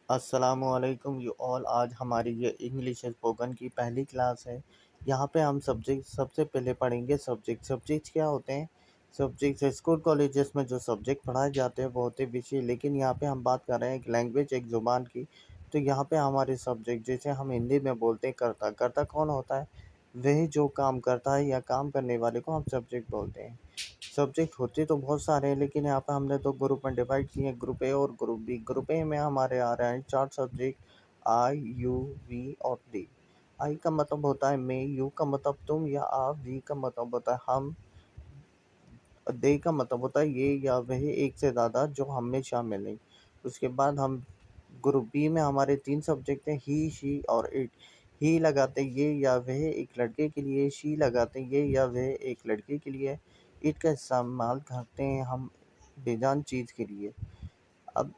अस्सलामुअलैकुम you all. आज हमारी ये इंग्लिश स्पोकन की पहली क्लास है। यहाँ पे हम सब्जेक्ट सबसे पहले पढ़ेंगे। सब्जेक्ट्स क्या होते हैं? सब्जेक्ट्स स्कूल कॉलेजेस में जो सब्जेक्ट पढ़ाए जाते हैं वो होते हैं विषय, लेकिन यहाँ पे हम बात कर रहे हैं एक लैंग्वेज, एक ज़ुबान की। तो यहाँ पे हमारे सब्जेक्ट, जैसे हम हिंदी में बोलते हैं करता। करता कौन होता है? वही जो काम करता है या काम करने वाले को हम सब्जेक्ट बोलते हैं। सब्जेक्ट होते तो बहुत सारे हैं, लेकिन यहाँ पे हमने तो ग्रुप में डिवाइड किए हैं, ग्रुप ए और ग्रुप बी। ग्रुप ए में हमारे आ रहे हैं 4 सब्जेक्ट, आई, यू, वी और डी। आई का मतलब होता है मैं, यू का मतलब तुम या आप, वी का मतलब होता है हम, दे का मतलब होता है ये या वह, एक से ज़्यादा जो हम में शामिल है। उसके बाद हम ग्रुप बी में हमारे 3 सब्जेक्ट हैं, ही, शी और इट। ही लगाते ये या वह एक लड़के के लिए, शी लगाते ये या वह एक लड़के के लिए, इट का इस्तेमाल करते हैं हम बेजान चीज़ के लिए। अब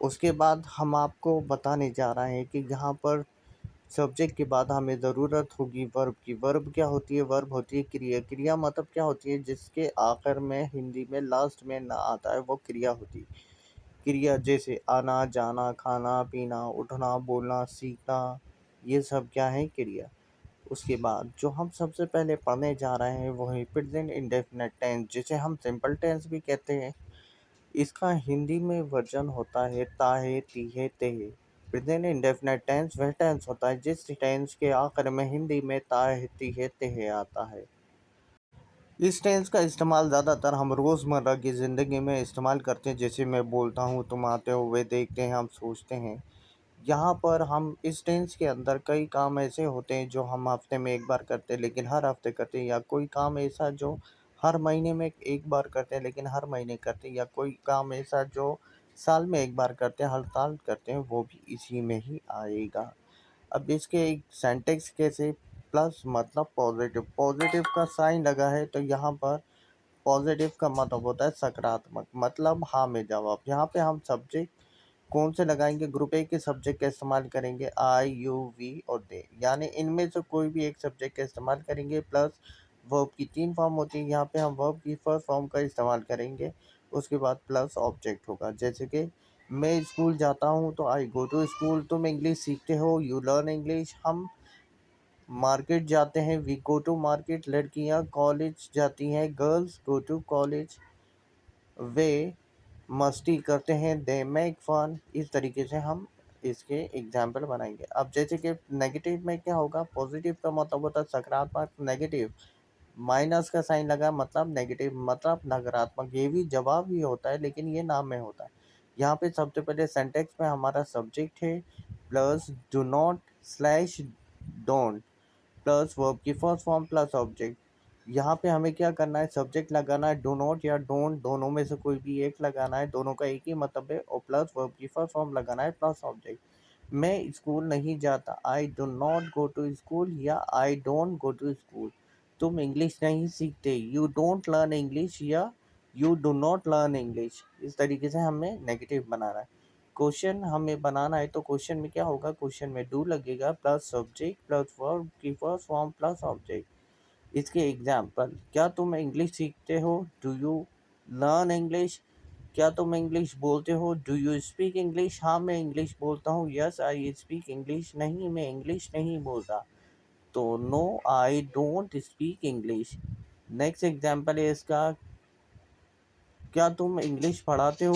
उसके बाद हम आपको बताने जा रहे हैं कि यहाँ पर सब्जेक्ट के बाद हमें ज़रूरत होगी वर्ब की। वर्ब क्या होती है? वर्ब होती है क्रिया। क्रिया मतलब क्या होती है? जिसके आखिर में हिंदी में लास्ट में ना आता है वो क्रिया होती है। क्रिया जैसे आना, जाना, खाना, पीना, उठना, बोलना, सीखना, ये सब क्या है? क्रिया। उसके बाद जो हम सबसे पहले पढ़ने जा रहे हैं वो है प्रेजेंट इंडेफिनिट टेंस, जिसे हम सिंपल टेंस भी कहते हैं। इसका हिंदी में वर्जन होता है ताहे, तीहे, तेहे। प्रेजेंट इंडेफिनिट टेंस वह टेंस होता है जिस टेंस के आखिर में हिंदी में ताहे, तीहे, तेहे आता है। इस टेंस का इस्तेमाल ज़्यादातर हम रोज़मर्रा की ज़िंदगी में इस्तेमाल करते हैं, जैसे मैं बोलता हूँ, तुम आते हो, वे देखते हैं, हम सोचते हैं। यहाँ पर हम इस टेंस के अंदर कई काम ऐसे होते हैं जो हम हफ्ते में एक बार करते हैं लेकिन हर हफ्ते करते हैं, या कोई काम ऐसा जो हर महीने में एक बार करते हैं लेकिन हर महीने करते हैं, या कोई काम ऐसा जो साल में एक बार करते हैं, हर साल करते हैं, वो भी इसी में ही आएगा। अब इसके एक सेंटेक्स कैसे? प्लस मतलब पॉजिटिव। पॉजिटिव का साइन लगा है तो यहाँ पर पॉजिटिव का मतलब होता है सकारात्मक, मतलब हाँ में जवाब। यहाँ पे हम सब्जेक्ट कौन से लगाएंगे? ग्रुप ए के सब्जेक्ट का इस्तेमाल करेंगे, आई, यू, वी और दे, यानी इनमें से कोई भी एक सब्जेक्ट का इस्तेमाल करेंगे। प्लस वर्ब की 3 फॉर्म होती है, यहाँ पे हम वर्ब की फर्स्ट फॉर्म का इस्तेमाल करेंगे। उसके बाद प्लस ऑब्जेक्ट होगा, जैसे कि मैं स्कूल जाता हूँ तो आई गो टू स्कूल। तुम इंग्लिश सीखते हो, यू लर्न इंग्लिश। हम मार्केट जाते हैं, वी गो टू मार्केट। लड़कियाँ कॉलेज जाती हैं, गर्ल्स गो टू कॉलेज। वे मस्ती करते हैं, दे मेक फन। इस तरीके से हम इसके एग्जाम्पल बनाएंगे। अब जैसे कि नेगेटिव में क्या होगा? पॉजिटिव का मतलब होता है सकारात्मक, नेगेटिव माइनस का साइन लगा मतलब नेगेटिव, मतलब नकारात्मक। ये भी जवाब ही होता है लेकिन ये नाम में होता है। यहाँ पे सबसे पहले सेंटेक्स में हमारा सब्जेक्ट है, plus do not slash don't, plus verb की फर्स्ट फॉर्म प्लस ऑब्जेक्ट। यहाँ पे हमें क्या करना है? सब्जेक्ट लगाना है, डू नॉट या डोंट, दोनों में से कोई भी एक लगाना है, दोनों का एक ही मतलब है, और प्लस वर्ब की फर्स्ट फॉर्म लगाना है प्लस ऑब्जेक्ट। मैं स्कूल नहीं जाता, I do not go to school, या I don't go to school. तुम इंग्लिश नहीं सीखते, यू डोंट लर्न इंग्लिश, या you do not learn English. इस तरीके से हमें नेगेटिव बनाना है। क्वेश्चन हमें बनाना है तो क्वेश्चन में क्या होगा? क्वेश्चन में डू लगेगा, प्लस सब्जेक्ट प्लस वर्ब की फर्स्ट फॉर्म प्लस ऑब्जेक्ट। इसके एग्जाम्पल, क्या तुम इंग्लिश सीखते हो, डू यू लर्न इंग्लिश? क्या तुम इंग्लिश बोलते हो, डू यू स्पीक इंग्लिश? हाँ मैं इंग्लिश बोलता हूँ, यस आई स्पीक इंग्लिश। नहीं मैं इंग्लिश नहीं बोलता, तो no I don't speak English. Next example है इसका, क्या तुम इंग्लिश पढ़ाते हो,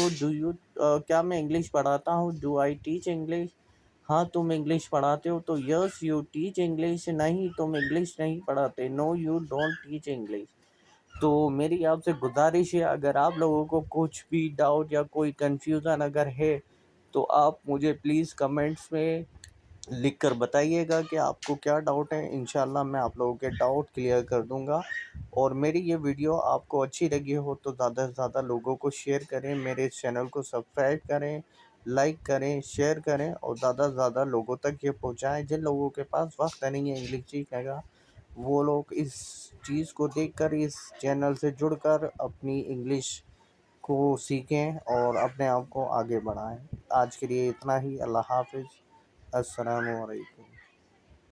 क्या मैं इंग्लिश पढ़ाता हूँ, डू आई टीच इंग्लिश? हाँ तुम इंग्लिश पढ़ाते हो, तो यस यू टीच इंग्लिश। नहीं तुम इंग्लिश नहीं पढ़ाते, no you don't teach English. तो मेरी आपसे गुजारिश है, अगर आप लोगों को कुछ भी डाउट या कोई कन्फ्यूज़न अगर है तो आप मुझे प्लीज़ कमेंट्स में लिख कर बताइएगा कि आपको क्या डाउट है। इंशाल्लाह मैं आप लोगों के डाउट क्लियर कर दूंगा। और मेरी ये वीडियो आपको अच्छी लगी हो तो ज़्यादा से ज़्यादा लोगों को शेयर करें, मेरे चैनल को सब्सक्राइब करें, लाइक करें, शेयर करें, और ज़्यादा से ज़्यादा लोगों तक ये पहुंचाएं। जिन लोगों के पास वक्त नहीं है इंग्लिश सीखने का, वो लोग इस चीज़ को देखकर, इस चैनल से जुड़कर अपनी इंग्लिश को सीखें और अपने आप को आगे बढ़ाएं। आज के लिए इतना ही। अल्लाह हाफ़िज़। अस्सलामु अलैकुम।